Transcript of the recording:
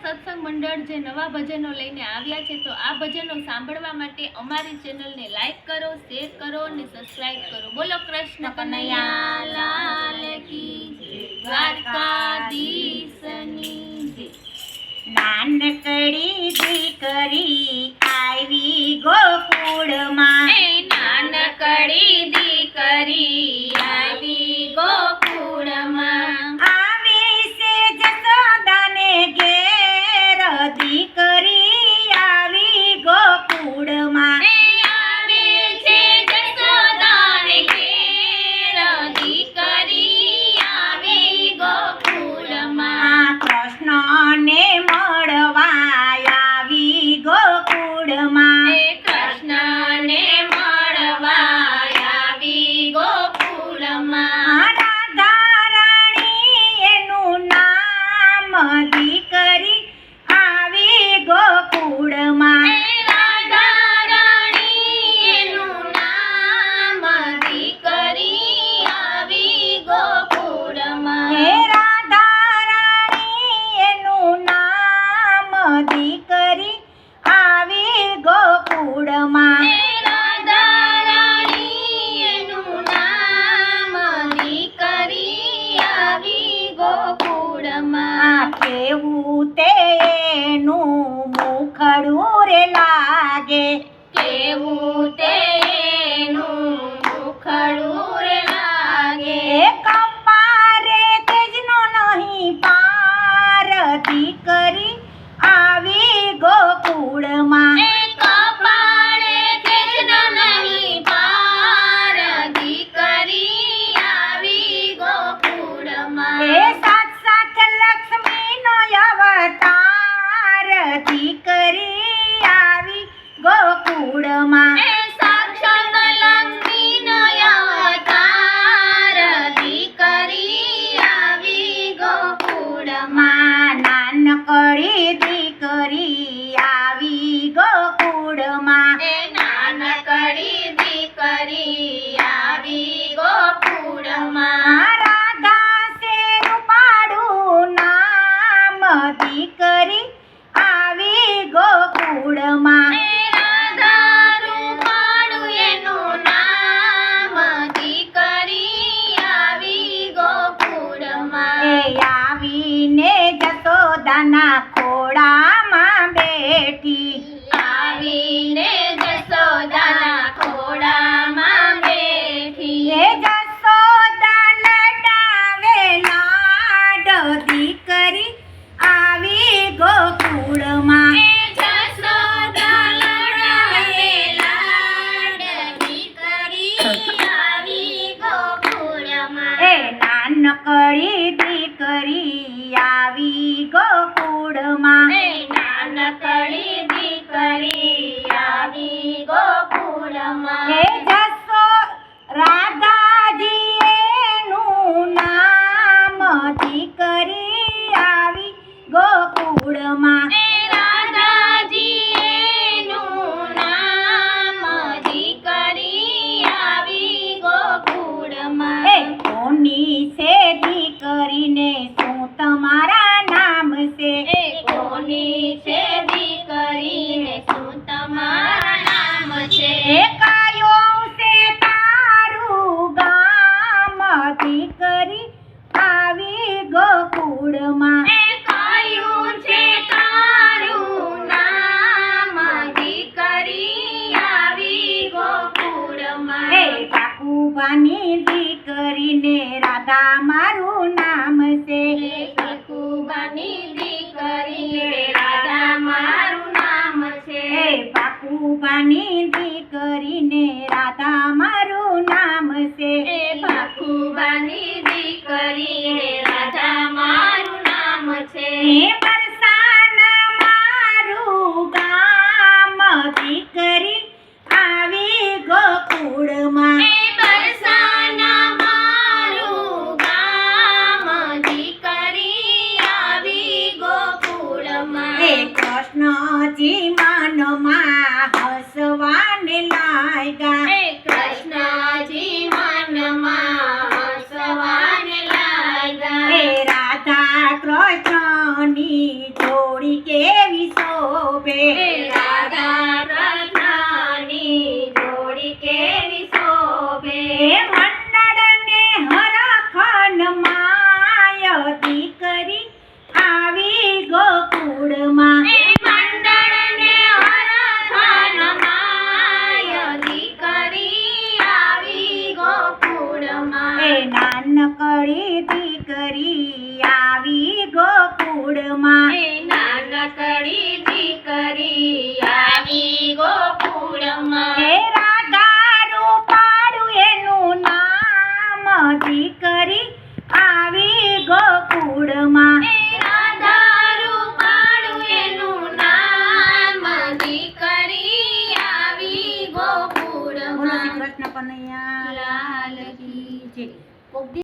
સત્સંગ મંડળ જે નવા ભજનો લઈને આવ્યા છે, તો આ ભજનો સાંભળવા માટે અમારી ચેનલને લાઈક કરો, શેર કરો અને સબસ્ક્રાઇબ કરો. બોલો કૃષ્ણ કનૈયા લાલ કી જય, દ્વારકાધીશની જય. નાનકડી દીકરી આવી ગોકુળમાં, નાનકડી દીકરી આવી ગોકુળમાં. આવી છે જશોદાને ઘેર, દીકરી આવી ગોકુળમાં. આવી છે જશોદાને ઘેર, દીકરી આવી ગોકુળમાં. કૃષ્ણને મળવા આવી ગોકુળમાં, કૃષ્ણને મળવા આવી ગોકુળમાં. રાધા રાણી એનું નામ, દીકરી આવી ગોકુળમાં. રાધા રાણી એનું નામ, દીકરી આવી ગોકુળમાં. રાધા રાણી એનું નામ, દીકરી આવી ગોકુળમાં. રાધા રાણી એનું નામ, દીકરી આવી ગોકુળમાં. કેવું તેનું મુખડું રે લાગે, કેવું તેનું મુખડું રે લાગે. કપારે તેજનો નહીં પાર, દીકરી આવી ગોકુળમાં. કપાળે તેજનો નહીં પાર, દીકરી આવી ગોકુળમાં. સાત સાત લક્ષ્મીનો અવતાર, દીકરી આવી ગોકુળમાં. સાક્ષાત લક્ષ્મીનો અવતાર, દીકરી આવી ગોકુળમાં. નાનકડી દીકરી આવી ગોકુળમાં. નાનકડી દીકરી આવી ગોકુળમાં. રાધા છે રૂપાળું નામ, દીકરી આવી ગોકુળમાં. રાધા રૂપાળું એનું નામ, દીકરી આવી ગોકુળમાં. આવીને જશોદાના ખોળામાં બેઠી, આવીને જશોદાના ખોળામાં બેઠી. જશોદા લડાવે લાડ, દીકરી આવી ગોકુળમાં. જશોદા લડાવે લાડ, દીકરી આવી ગોકુળમાં. નાનકડી દીકરી આવી ગોકુળમાં. નાનકડી દીકરી આવી ગોકુળમાં. રાધાજી એનું નામ, દીકરી આવી ગોકુળમાં. રાધાજી એનું નામ, દીકરી આવી ગોકુળમાં. કોની છે દીકરીને શું તમારા નામ છે? કોની છે દીકરીને શું તમારા નામ છે? કયો છે તારું ગામ, દીકરી આવી ગોકુળમાં. કયું છે તારું નામ, દીકરી આવી ગોકુળમાં. કાકુબાની દીકરીને રાધા મારું નામ છે. કાકુબાની દીકરીને રાધા મારું નામ છે. કાકુબાની દીકરીને રાધા મારું નામ છે. કાકુબાની દીકરીને રાધા મારું નામ છે. બરસાના મારું ગામ, દીકરી આવી ગોકુળમાં. બરસાના મારું ગામ, દીકરી આવી ગોકુળમાં. કૃષ્ણજી મનમાં હસવાને લાગ્યા, કૃષ્ણજી મનમાં હસવાને લાગ્યા. રાધા કૃષ્ણની જોડી જોડી કેવી શોભે રાધા કૃષ્ણની જોડી કેવી શોભે એ મંડળને હરખન માય દીકરી આવી ગોકુળમાં એ મંડળને હરખન માય દીકરી આવી ગોકુળમાં એ નાનકડી દીકરી આવી ગોકુળમાં એ નાનકડી